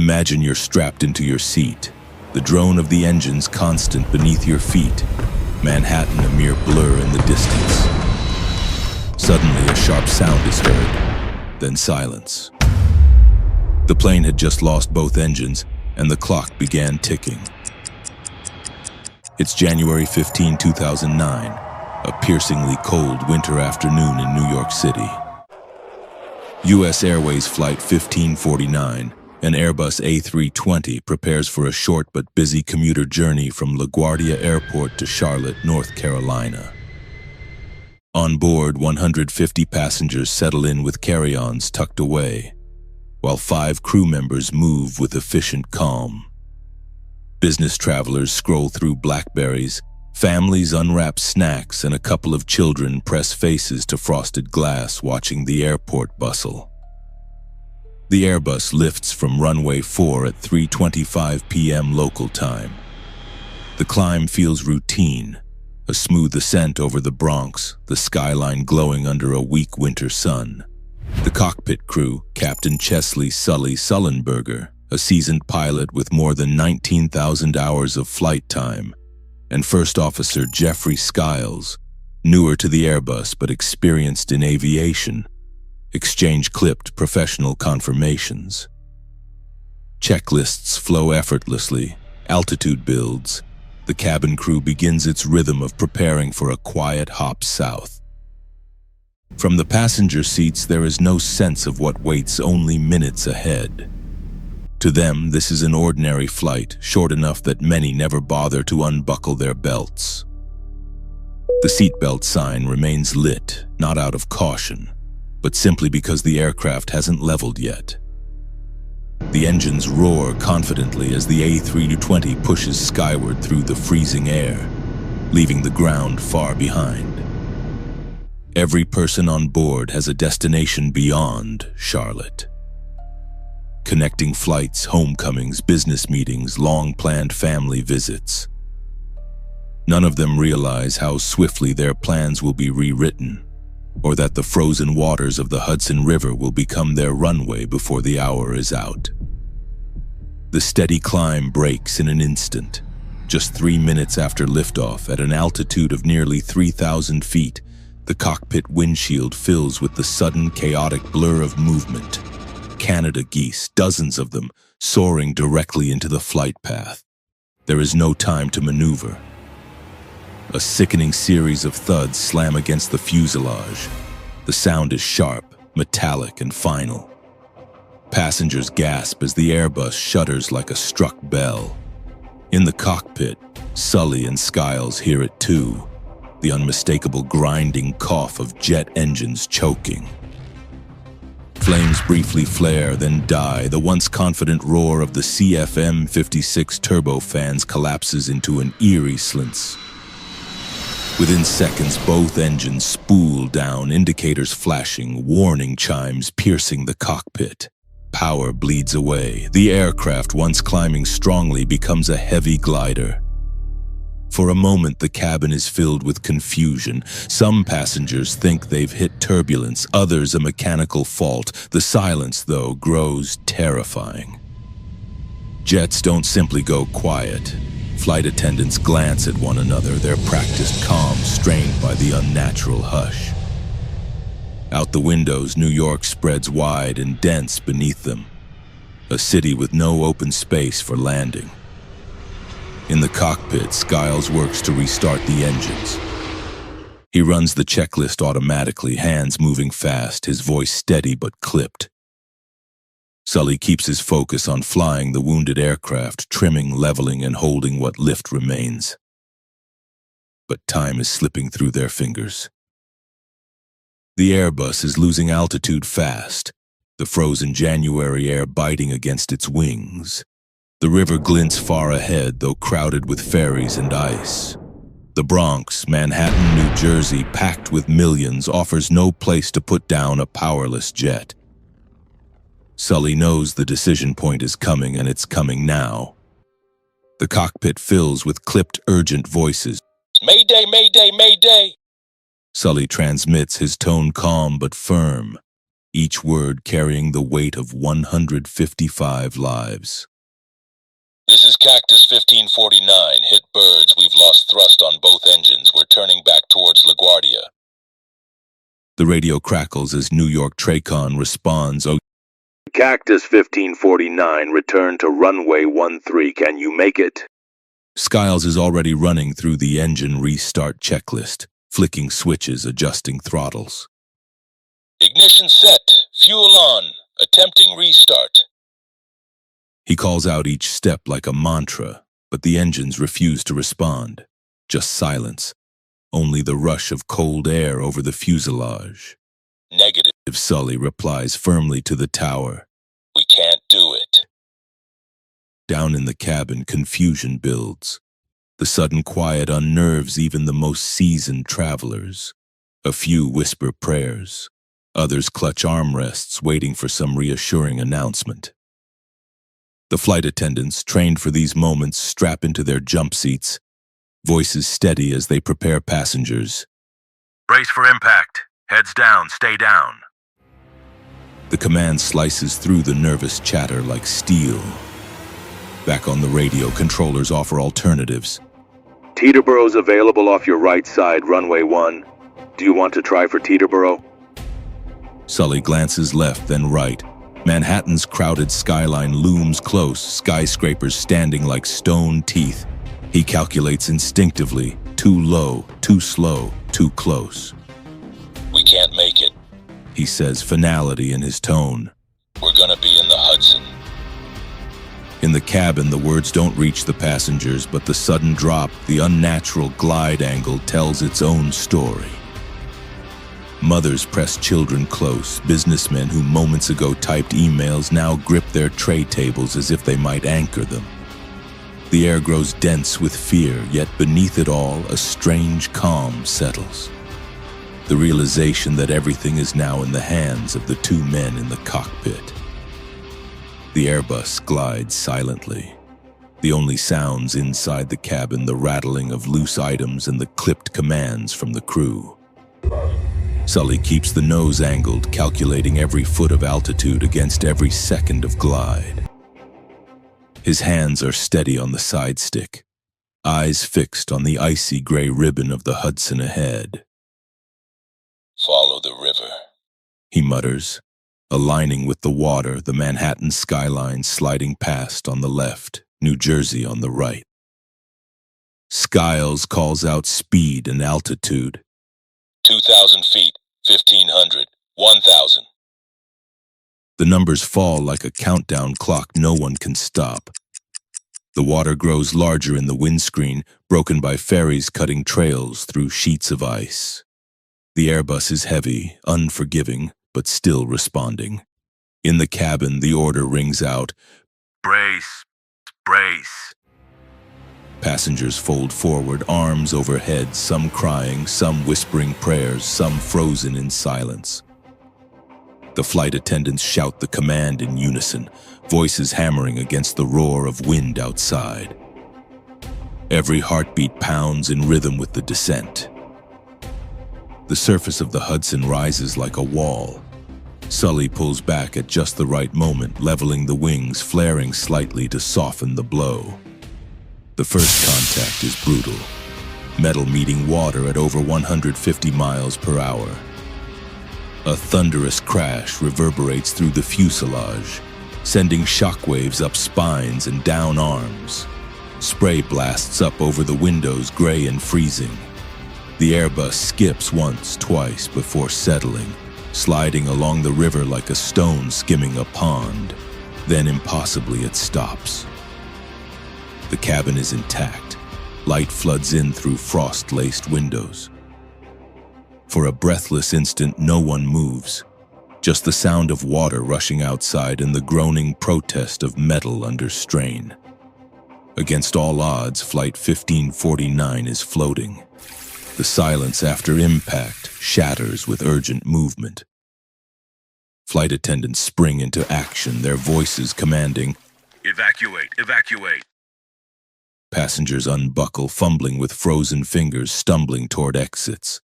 Imagine you're strapped into your seat, the drone of the engines constant beneath your feet, Manhattan a mere blur in the distance. Suddenly, a sharp sound is heard, then silence. The plane had just lost both engines, and the clock began ticking. It's January 15, 2009, a piercingly cold winter afternoon in New York City. US Airways Flight 1549, an Airbus A320, prepares for a short but busy commuter journey from LaGuardia Airport to Charlotte, North Carolina. On board, 150 passengers settle in with carry-ons tucked away, while 5 crew members move with efficient calm. Business travelers scroll through Blackberries, families unwrap snacks, and a couple of children press faces to frosted glass watching the airport bustle. The Airbus lifts from runway 4 at 3:25 p.m. local time. The climb feels routine, a smooth ascent over the Bronx, the skyline glowing under a weak winter sun. The cockpit crew, Captain Chesley Sullenberger, a seasoned pilot with more than 19,000 hours of flight time, and First Officer Jeffrey Skiles, newer to the Airbus but experienced in aviation, exchange clipped professional confirmations. Checklists flow effortlessly, altitude builds. The cabin crew begins its rhythm of preparing for a quiet hop south. From the passenger seats, there is no sense of what waits only minutes ahead. To them, this is an ordinary flight, short enough that many never bother to unbuckle their belts. The seatbelt sign remains lit, not out of caution, but simply because the aircraft hasn't leveled yet. The engines roar confidently as the A320 pushes skyward through the freezing air, leaving the ground far behind. Every person on board has a destination beyond Charlotte. Connecting flights, homecomings, business meetings, long-planned family visits. None of them realize how swiftly their plans will be rewritten, or that the frozen waters of the Hudson River will become their runway before the hour is out. The steady climb breaks in an instant. Just 3 minutes after liftoff, at an altitude of nearly 3,000 feet, the cockpit windshield fills with the sudden chaotic blur of movement. Canada geese, dozens of them, soaring directly into the flight path. There is no time to maneuver. A sickening series of thuds slam against the fuselage. The sound is sharp, metallic, and final. Passengers gasp as the Airbus shudders like a struck bell. In the cockpit, Sully and Skiles hear it too, the unmistakable grinding cough of jet engines choking. Flames briefly flare, then die. The once confident roar of the CFM56 turbofans collapses into an eerie slints. Within seconds, both engines spool down, indicators flashing, warning chimes piercing the cockpit. Power bleeds away. The aircraft, once climbing strongly, becomes a heavy glider. For a moment, the cabin is filled with confusion. Some passengers think they've hit turbulence, others a mechanical fault. The silence, though, grows terrifying. Jets don't simply go quiet. Flight attendants glance at one another, their practiced calm strained by the unnatural hush. Out the windows, New York spreads wide and dense beneath them, a city with no open space for landing. In the cockpit, Skiles works to restart the engines. He runs the checklist automatically, hands moving fast, his voice steady but clipped. Sully keeps his focus on flying the wounded aircraft, trimming, leveling, and holding what lift remains. But time is slipping through their fingers. The Airbus is losing altitude fast, the frozen January air biting against its wings. The river glints far ahead, though crowded with ferries and ice. The Bronx, Manhattan, New Jersey, packed with millions, offers no place to put down a powerless jet. Sully knows the decision point is coming, and it's coming now. The cockpit fills with clipped, urgent voices. Mayday, mayday, mayday! Sully transmits, his tone calm but firm. each word carrying the weight of 155 lives. This is Cactus 1549. Hit birds. We've lost thrust on both engines. We're turning back towards LaGuardia. The radio crackles as New York Tracon responds, "Oh, Cactus 1549, return to runway 13. Can you make it?" Skiles is already running through the engine restart checklist, flicking switches, adjusting throttles. Ignition set. Fuel on. Attempting restart. He calls out each step like a mantra, but the engines refuse to respond. Just silence. Only the rush of cold air over the fuselage. Negative. Sully replies firmly to the tower. We can't do it. Down in the cabin, confusion builds. The sudden quiet unnerves even the most seasoned travelers. A few whisper prayers. Others clutch armrests, waiting for some reassuring announcement. The flight attendants, trained for these moments, strap into their jump seats, voices steady as they prepare passengers. Brace for impact. Heads down, stay down. The command slices through the nervous chatter like steel. Back on the radio, controllers offer alternatives. Teterborough's available off your right side, runway 1. Do you want to try for Teterborough? Sully glances left, then right. Manhattan's crowded skyline looms close, skyscrapers standing like stone teeth. He calculates instinctively, too low, too slow, too close. We can't make it. He says, finality in his tone. We're gonna be in the Hudson. In the cabin, the words don't reach the passengers, but the sudden drop, the unnatural glide angle tells its own story. Mothers press children close. Businessmen who moments ago typed emails now grip their tray tables as if they might anchor them. The air grows dense with fear, yet beneath it all, a strange calm settles. The realization that everything is now in the hands of the two men in the cockpit. The Airbus glides silently. The only sounds inside the cabin, the rattling of loose items and the clipped commands from the crew. Sully keeps the nose angled, calculating every foot of altitude against every second of glide. His hands are steady on the side stick, eyes fixed on the icy gray ribbon of the Hudson ahead. Follow the river, he mutters, aligning with the water, the Manhattan skyline sliding past on the left, New Jersey on the right. Skiles calls out speed and altitude. 2,000 feet, 1,500, 1,000. The numbers fall like a countdown clock no one can stop. The water grows larger in the windscreen, broken by ferries cutting trails through sheets of ice. The Airbus is heavy, unforgiving, but still responding. In the cabin, the order rings out, Brace, brace. Passengers fold forward, arms overhead, some crying, some whispering prayers, some frozen in silence. The flight attendants shout the command in unison, voices hammering against the roar of wind outside. Every heartbeat pounds in rhythm with the descent. The surface of the Hudson rises like a wall. Sully pulls back at just the right moment, leveling the wings, flaring slightly to soften the blow. The first contact is brutal. Metal meeting water at over 150 miles per hour. A thunderous crash reverberates through the fuselage, sending shockwaves up spines and down arms. Spray blasts up over the windows, gray and freezing. The Airbus skips once, twice before settling, sliding along the river like a stone skimming a pond. Then impossibly it stops. The cabin is intact. Light floods in through frost-laced windows. For a breathless instant, no one moves. Just the sound of water rushing outside and the groaning protest of metal under strain. Against all odds, Flight 1549 is floating. The silence after impact shatters with urgent movement. Flight attendants spring into action, their voices commanding, Evacuate, evacuate. Passengers unbuckle, fumbling with frozen fingers, stumbling toward exits.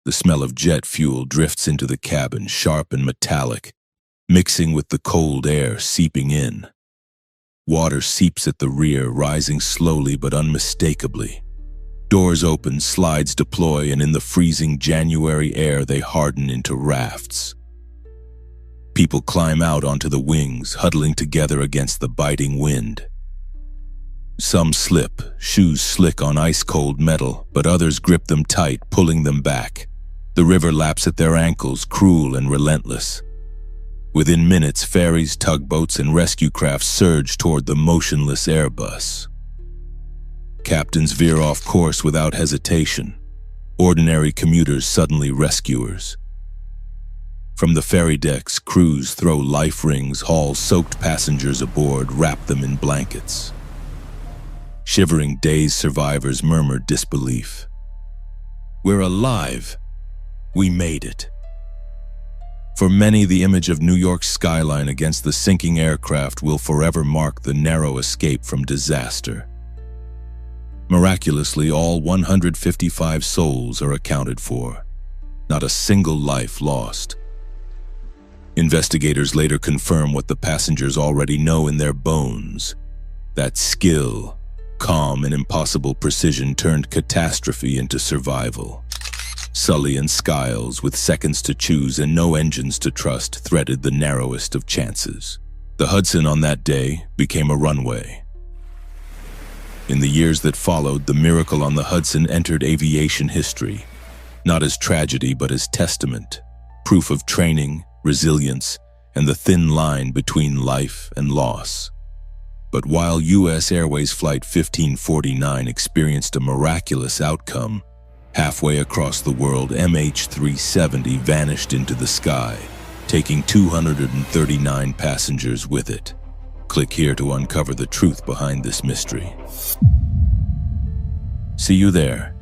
The smell of jet fuel drifts into the cabin, sharp and metallic, mixing with the cold air seeping in. Water seeps at the rear, rising slowly but unmistakably. Doors open, slides deploy, and in the freezing January air they harden into rafts. People climb out onto the wings, huddling together against the biting wind. Some slip, shoes slick on ice-cold metal, but others grip them tight, pulling them back. The river laps at their ankles, cruel and relentless. Within minutes, ferries, tugboats, and rescue crafts surge toward the motionless Airbus. Captains veer off course without hesitation. Ordinary commuters suddenly rescuers. From the ferry decks, crews throw life rings, haul soaked passengers aboard, wrap them in blankets. Shivering, dazed survivors murmur disbelief. We're alive. We made it. For many, the image of New York's skyline against the sinking aircraft will forever mark the narrow escape from disaster. Miraculously, all 155 souls are accounted for. Not a single life lost. Investigators later confirm what the passengers already know in their bones. That skill, calm and impossible precision turned catastrophe into survival. Sully and Skiles, with seconds to choose and no engines to trust, threaded the narrowest of chances. The Hudson on that day became a runway. In the years that followed, the miracle on the Hudson entered aviation history, not as tragedy but as testament, proof of training, resilience, and the thin line between life and loss. But while US Airways Flight 1549 experienced a miraculous outcome, halfway across the world, MH370 vanished into the sky, taking 239 passengers with it. Click here to uncover the truth behind this mystery. See you there.